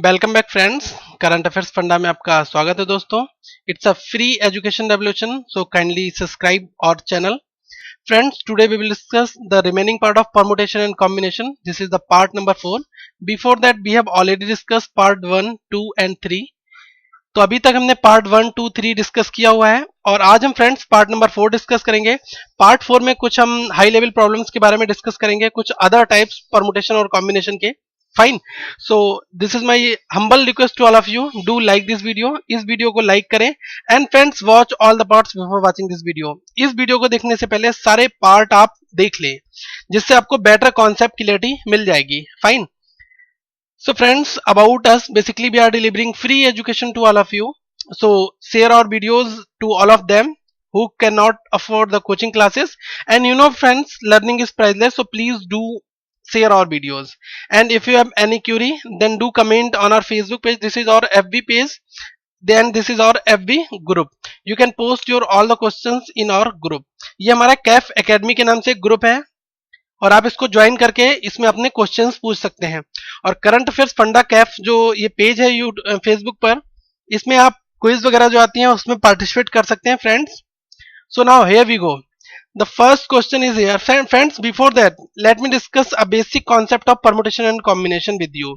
Welcome back friends. Current affairs funda में आपका स्वागत है दोस्तों। It's a free education revolution, so kindly subscribe our channel. Friends, today we will discuss the remaining part of permutation and combination. This is the part number 4. Before that, we have already discussed part 1, 2 and 3. तो अभी तक हमने part 1, 2, 3 discuss किया हुआ है और आज हम फ्रेंड्स पार्ट नंबर 4 डिस्कस करेंगे। पार्ट 4 में कुछ हम हाई लेवल प्रॉब्लम्स के बारे में डिस्कस करेंगे, कुछ अदर टाइप्स परमुटेशन और कॉम्बिनेशन के। Fine, so this is my humble request to all of you, do like this video. इस वीडियो को लाइक करें and friends watch all the parts before watching this video. इस video को देखने से पहले सारे पार्ट आप देख लें, जिससे आपको बेटर कॉन्सेप्ट क्लियरिटी मिल जाएगी। Fine, so friends, about us, basically we are delivering free education to all of you, so share our videos to all of them who cannot afford the coaching classes. And you know friends, learning is priceless, so please do share our videos. And if you have any query, then do comment on our Facebook page. This is our FB page, then this is our FB group. You can post your all the questions in our group. ये हमारा Kaif academy के नाम से group है और आप इसको join करके इसमें अपने क्वेश्चंस पूछ सकते हैं। और करंट अफेयर्स फंडा कैफ जो ये पेज है फेसबुक पर, इसमें आप क्विज वगैरह जो आती हैं उसमें पार्टिसिपेट कर सकते हैं friends. So now here we go, the first question is here friends. Before that let me discuss a basic concept of permutation and combination with you.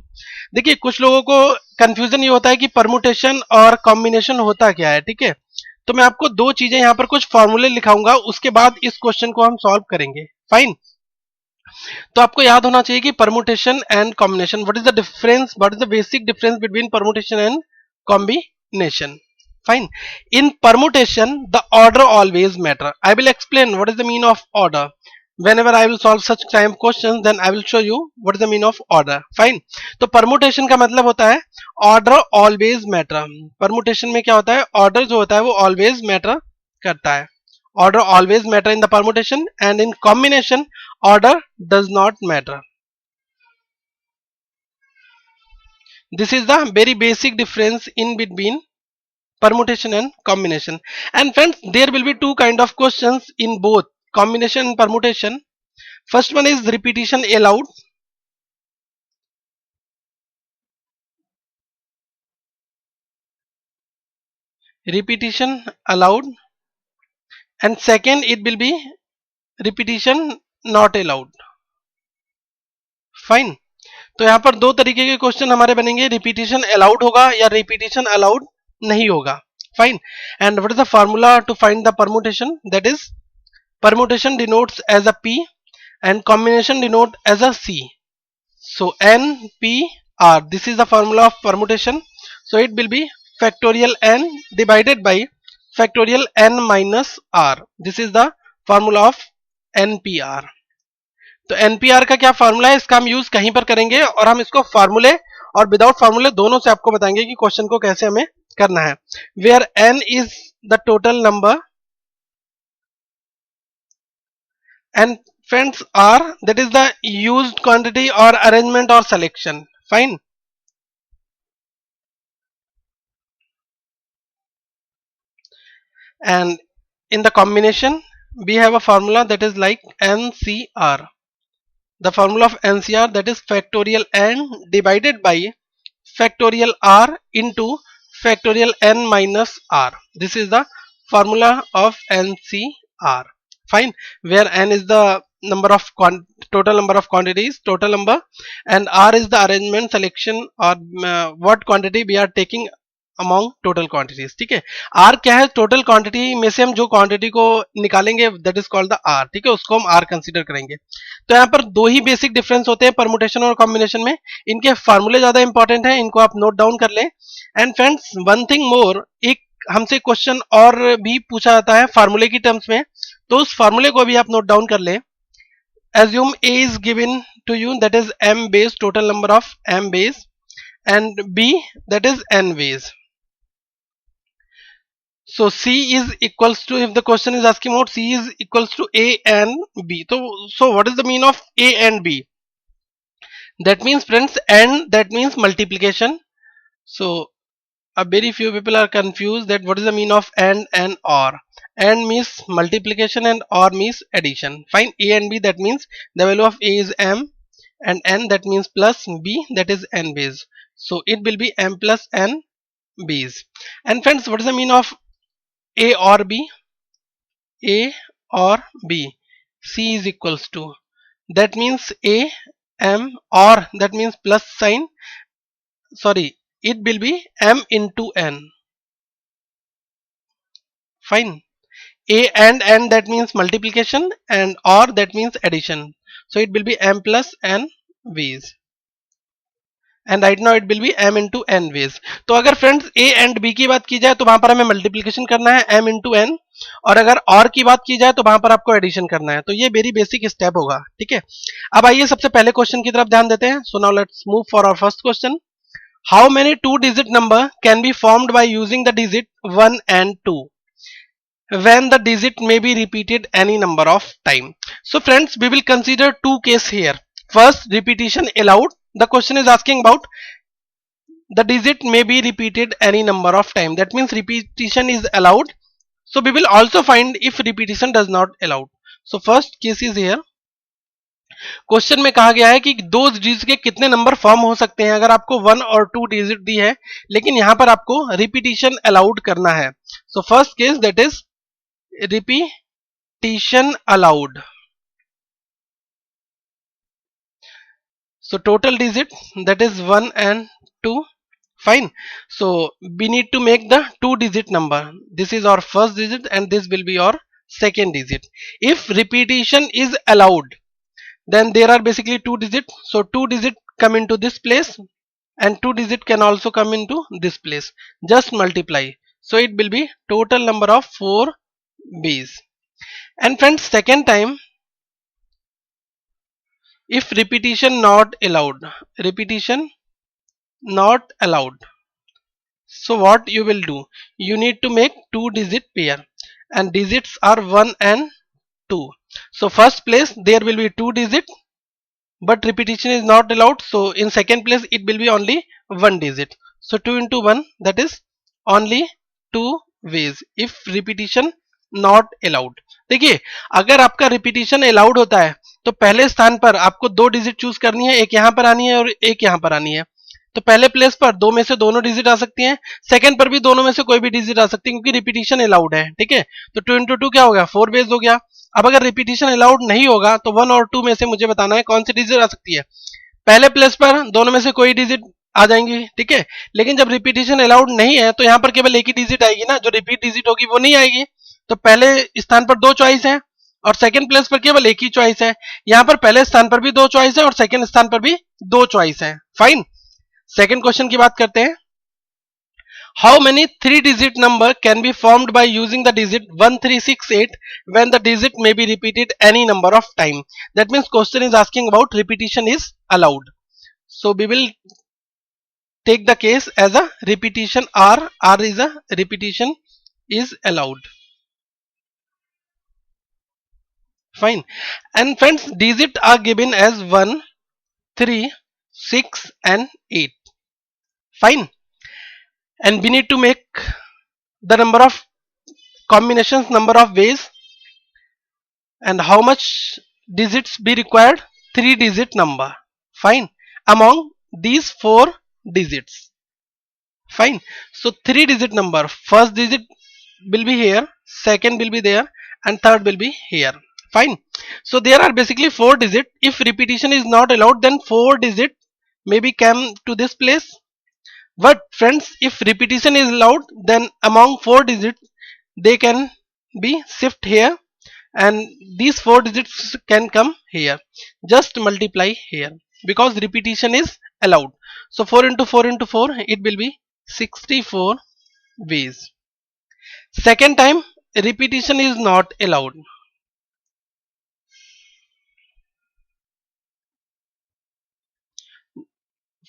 देखिए, कुछ लोगों को कंफ्यूजन ये होता है कि परमुटेशन और कॉम्बिनेशन होता क्या है। ठीक है, तो मैं आपको दो चीजें यहाँ पर कुछ फॉर्मूले लिखाऊंगा, उसके बाद इस क्वेश्चन को हम सॉल्व करेंगे। फाइन, तो आपको याद होना चाहिए कि permutation and combination, what is the difference, what is the basic difference between permutation and combination. Fine, in permutation the order always matter. I will explain what is the mean of order whenever I will solve such time questions, then I will show you what is the mean of order. Fine, तो permutation का मतलब होता है order always matter. Permutation में क्या होता है, order जो होता है वो ऑलवेज मैटर करता है। Order always matter in the permutation, and in combination order does not matter. This is the very basic difference in between permutation and combination. And friends, there will be two kind of questions in both combination and permutation. First one is repetition allowed. Repetition allowed. And second, it will be repetition not allowed. Fine, तो यहां पर दो तरीके के question हमारे बनेंगे, repetition allowed होगा या रिपीटिशन अलाउड नहीं होगा। Fine, and what is the formula to find the permutation, that is permutation denotes as a P and combination denote as a C. So n p r, this is the formula of permutation. So it will be factorial n divided by factorial n minus r. This is the formula of npr. तो NPR का क्या formula है, इसका हम use कहीं पर करेंगे और हम इसको फार्मूले और विदाउट फार्मूले दोनों से आपको बताएंगे कि क्वेश्चन को कैसे हमें करना है। Where N is the total number and friends r, that is the used quantity or arrangement or selection. Fine, and in the combination we have a formula that is like ncr. The formula of ncr, that is factorial n divided by factorial r into factorial n minus r. This is the formula of ncr. Fine, where n is the number of total number of quantities, total number, and r is the arrangement, selection or what quantity we are taking among total quantities. ठीक है, r क्या है, total quantity में से हम जो quantity को निकालेंगे that is called the r। ठीक है, उसको हम r कंसीडर करेंगे। तो यहाँ पर दो ही बेसिक डिफरेंस होते हैं परमुटेशन और कॉम्बिनेशन में, इनके फार्मूले ज्यादा इंपॉर्टेंट हैं, इनको आप नोट डाउन कर लें। And friends, one thing more, एक हमसे क्वेश्चन और भी पूछा जाता है फार्मूले की टर्म्स में, तो उस फार्मूले को भी आप नोट डाउन कर लें। assume a is given to you, that is m base, total number of m base, and b, that is n base. So c is equals to, if the question is asking about c is equals to a and b, so what is the mean of a and b? That means friends, and that means multiplication. So a very few people are confused that what is the mean of and or. And means multiplication and or means addition. Find a and b, that means the value of a is m and n that means plus b, that is n base. So it will be m plus n base. And friends, what is the mean of a or b? A or b, c is equals to, that means a m, or that means plus sign, sorry, it will be m into n. Fine. A and n that means multiplication, and or that means addition. So it will be m plus n ways, and right now it will be m into n ways. तो अगर friends a and b की बात की जाए तो वहां पर हमें मल्टीप्लिकेशन करना है m into n, और अगर और की बात की जाए तो वहां पर आपको एडिशन करना है. तो ये वेरी बेसिक स्टेप होगा. ठीक है, अब आइए सबसे पहले क्वेश्चन की तरफ ध्यान देते हैं. So now let's move for our first question. How many two digit number can be formed by using the digit 1 and 2 when the digit may be repeated any number of time? So friends, we will consider two cases here. First, repetition allowed. The question is asking about the digit may be repeated any number of time, that means repetition is allowed. So we will also find if repetition does not allowed. So first case is here. Question में कहा गया है कि दो digit के कितने number form हो सकते हैं अगर आपको 1 और 2 डिजिट दी है, लेकिन यहां पर आपको रिपीटिशन अलाउड करना है. So first case, that is repetition allowed. So total digit, that is 1 and 2. Fine. So we need to make the two digit number. This is our first digit and this will be our second digit. If repetition is allowed, then there are basically two digits. So two digit come into this place and two digit can also come into this place. Just multiply. So it will be total number of 4 base. And friends, second time, if repetition not allowed, repetition not allowed, so what you will do, you need to make two digit pair and digits are 1 and 2. So first place there will be two digit, but repetition is not allowed, so in second place it will be only one digit. So 2 into 1, that is only two ways if repetition not allowed. देखिए, अगर आपका repetition allowed होता है तो पहले स्थान पर आपको दो डिजिट चूज करनी है, एक यहां पर आनी है और एक यहां पर आनी है. तो पहले प्लेस पर दो में से दोनों डिजिट आ सकती हैं, सेकंड पर भी दोनों में से कोई भी डिजिट आ सकती है क्योंकि रिपीटिशन अलाउड है. ठीक है, तो 2 into 2 क्या हो गया, 4 बेस हो गया. अब अगर रिपीटिशन अलाउड नहीं होगा तो 1 और 2 में से मुझे बताना है कौन सी डिजिट आ सकती है. पहले प्लेस पर दोनों में से कोई डिजिट आ जाएंगी. ठीक है, लेकिन जब रिपीटिशन अलाउड नहीं है तो यहां पर केवल एक ही डिजिट आएगी ना, जो रिपीट डिजिट होगी वो नहीं आएगी. तो पहले स्थान पर दो चॉइस है और सेकंड प्लेस पर केवल एक ही चॉइस है. यहां पर पहले स्थान पर भी दो चॉइस है और सेकंड स्थान पर भी दो चॉइस है. फाइन. सेकंड क्वेश्चन की बात करते हैं. How many three digit number can be formed by using the digit 1368 when the digit may be repeated any number of time? That means question is asking about repetition is allowed. So we will take the case as a repetition r is a repetition is allowed. Fine. And friends, digit are given as 1, 3, 6 and 8. Fine. And we need to make the number of combinations, number of ways, and how much digits be required, 3 digit number. Fine. Among these 4 digits. Fine. So 3 digit number, first digit will be here, second will be there and third will be here. Fine. So there are basically 4 digit. If repetition is not allowed, then 4 digit maybe come to this place. But friends, if repetition is allowed, then among 4 digits they can be shift here and these 4 digits can come here. Just multiply here because repetition is allowed. So 4 into 4 into 4, it will be 64 ways. Second time, repetition is not allowed.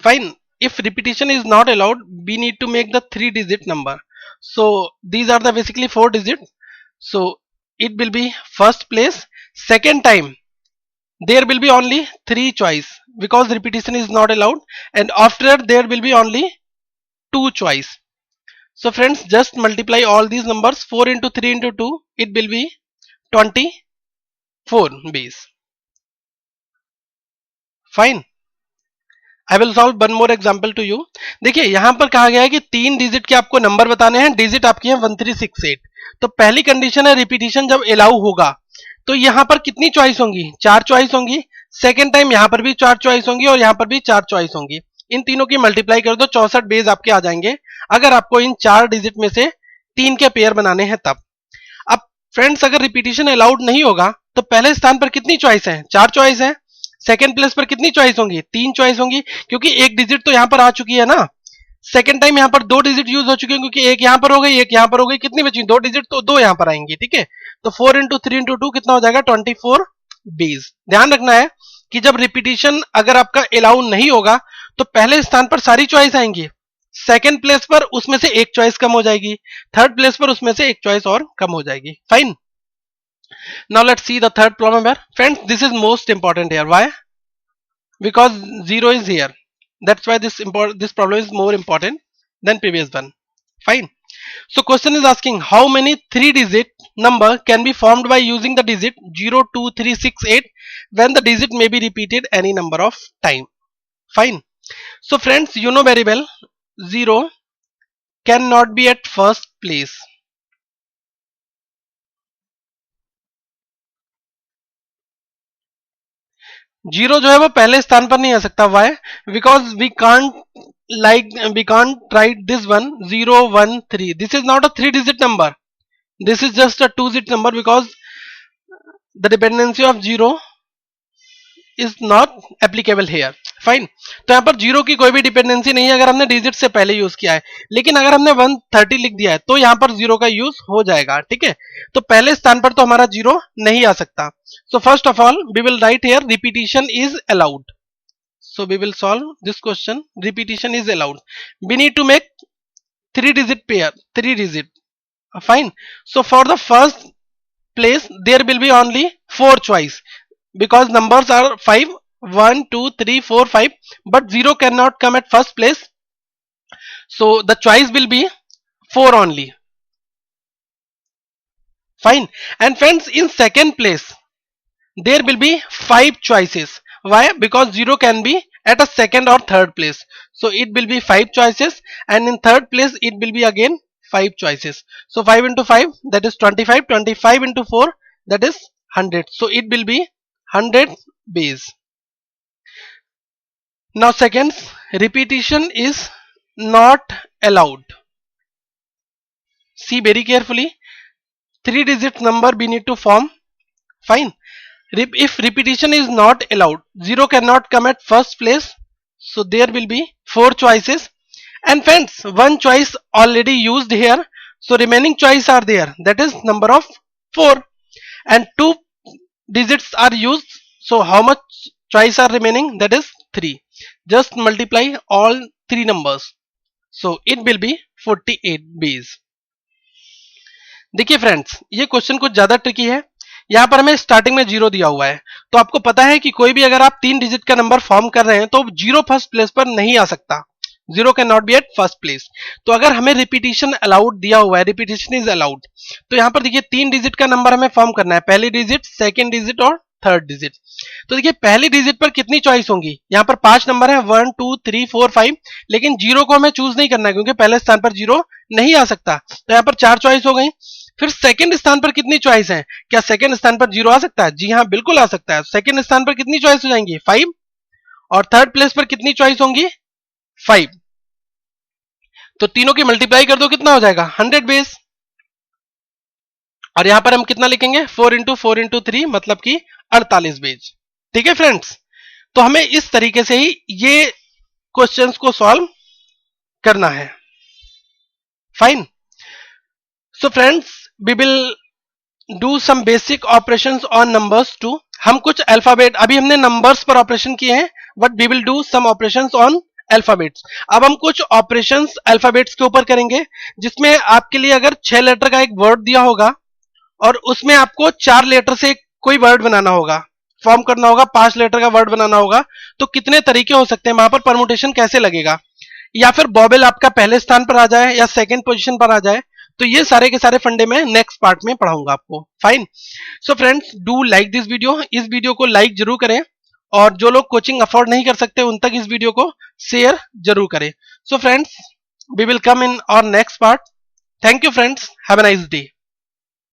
Fine. If repetition is not allowed, we need to make the 3 digit number. So these are the basically 4 digits. So it will be first place. Second time, there will be only 3 choice because repetition is not allowed, and after there will be only 2 choice. So friends, just multiply all these numbers. 4 into 3 into 2, it will be 24 base. Fine, I will solve one more example to you. देखिए यहां पर कहा गया है कि 3 digit के आपको number बताने हैं, डिजिट आपकी है 1368। तो पहली कंडीशन है रिपीटिशन जब अलाउ होगा तो यहां पर कितनी चॉइस होंगी, 4 चॉइस होंगी। सेकेंड टाइम यहां पर भी 4 चॉइस होंगी और यहां पर भी 4 चॉइस होंगी। इन तीनों की मल्टीप्लाई करो तो 64 बेस आपके आ जाएंगे, अगर आपको इन 4 डिजिट में से 3 के पेयर बनाने हैं तब। अब फ्रेंड्स अगर रिपीटिशन अलाउड नहीं होगा तो पहले स्थान पर कितनी चॉइस है, 4 चॉइस है। सेकेंड प्लेस पर कितनी चॉइस होंगी, 3 चॉइस होंगी, क्योंकि एक डिजिट तो यहां पर आ चुकी है ना। सेकेंड टाइम यहां पर 2 डिजिट यूज हो चुके हैं, क्योंकि एक यहां पर हो गई एक यहां पर हो गई, कितनी बची 2 डिजिट, तो 2 यहां पर आएंगी। ठीक है, तो 4 इंटू 3 इंटू 2 कितना हो जाएगा 24 बेस। ध्यान रखना है कि जब रिपीटिशन अगर आपका अलाउ नहीं होगा तो पहले स्थान पर सारी चॉइस आएंगी, सेकेंड प्लेस पर उसमें से एक चॉइस कम हो जाएगी, थर्ड प्लेस पर उसमें से एक चॉइस और कम हो जाएगी। Fine, now let's see the third problem here. Friends, this is most important here. Why? Because 0 is here, that's why this problem is more important than previous one. Fine, so question is asking how many 3 digit number can be formed by using the digit 0 2 3 6 8 when the digit may be repeated any number of time. Fine, so friends you know very well 0 cannot be at first place. Zero जो है वो पहले स्थान पर नहीं आ सकता। Why? Because we can't write this one 0 1 3, this is not a 3 digit number, this is just a 2 digit number, because the dependency of zero is not applicable here. Fine, तो यहां पर जीरो की कोई भी डिपेंडेंसी नहीं है अगर हमने डिजिट से पहले यूज किया है, लेकिन अगर हमने 130 लिख दिया है तो यहां पर जीरो का यूज हो जाएगा। ठीक है, तो पहले स्थान पर तो हमारा जीरो नहीं आ सकता। So first of all we will write here repetition is allowed. So we will solve this question. Repetition is allowed. We need to make 3 digit pair, 3 digit. Fine. So for the first place there will be only 4 choice, because numbers are 5 1 2 3 4 5, but 0 cannot come at first place, so the choice will be 4 only. Fine, and friends in second place there will be 5 choices. Why? Because 0 can be at a second or third place, so it will be 5 choices, and in third place it will be again 5 choices. So 5 into 5, that is 25, 25 into 4, that is 100, so it will be 100 base. Now seconds, repetition is not allowed. See very carefully, 3 digit number we need to form. Fine, if repetition is not allowed, 0 cannot come at first place, so there will be 4 choices, and friends one choice already used here, so remaining choice are there, that is number of 4, and 2 digits are used, so how much choice are remaining, that is 3. Just multiply all 3 numbers, so it will be 48 base. देखिए friends ये question कुछ ज्यादा tricky है। यहां पर हमें starting में zero दिया हुआ है, तो आपको पता है कि कोई भी अगर आप 3 डिजिट का नंबर फॉर्म कर रहे हैं तो जीरो फर्स्ट प्लेस पर नहीं आ सकता, zero can not be at first place. तो अगर हमें रिपीटिशन अलाउड दिया हुआ है, रिपीटिशन इज अलाउड, तो यहां पर देखिए 3 डिजिट का नंबर हमें फॉर्म करना है, पहली डिजिट, सेकेंड डिजिट और थर्ड डिजिट। तो देखिए पहली डिजिट पर कितनी चॉइस होंगी, यहां पर 5 नंबर है 1 2 3 4 5, लेकिन जीरो को हमें चूज नहीं करना है क्योंकि पहले स्थान पर जीरो नहीं आ सकता, तो यहां पर 4 चॉइस हो गई। फिर सेकंड स्थान पर कितनी चॉइस है, क्या सेकंड स्थान पर जीरो आ सकता है, जी हाँ बिल्कुल आ सकता है, सेकंड स्थान पर कितनी चॉइस हो जाएंगी 5, और थर्ड प्लेस पर कितनी चॉइस होंगी 5, तो तीनों की मल्टीप्लाई कर दो कितना हो जाएगा 100 बेस, और यहां पर हम कितना लिखेंगे 4 इंटू 4 इंटू 3 मतलब कि 48 बेस। ठीक है फ्रेंड्स, तो हमें इस तरीके से ही ये क्वेश्चंस को सॉल्व करना है। Fine, so friends we will do some basic operations on numbers too. हम कुछ अल्फाबेट, अभी हमने नंबर्स पर ऑपरेशन किए हैं, but we will do some operations on alphabets. अब हम कुछ ऑपरेशंस अल्फाबेट्स के ऊपर करेंगे, जिसमें आपके लिए अगर 6 लेटर का एक वर्ड दिया होगा और उसमें आपको 4 लेटर से कोई वर्ड बनाना होगा, फॉर्म करना होगा, 5 लेटर का वर्ड बनाना होगा, तो कितने तरीके हो सकते हैं, वहां पर परमुटेशन कैसे लगेगा, या फिर बॉबल आपका पहले स्थान पर आ जाए या सेकंड पोजीशन पर आ जाए, तो ये सारे के सारे फंडे में नेक्स्ट पार्ट में पढ़ाऊंगा आपको। Fine, so friends do like this video, इस वीडियो को लाइक जरूर करें, और जो लोग कोचिंग अफोर्ड नहीं कर सकते उन तक इस वीडियो को शेयर जरूर करें. So friends, we will come in our next part. Thank you friends, have a nice day.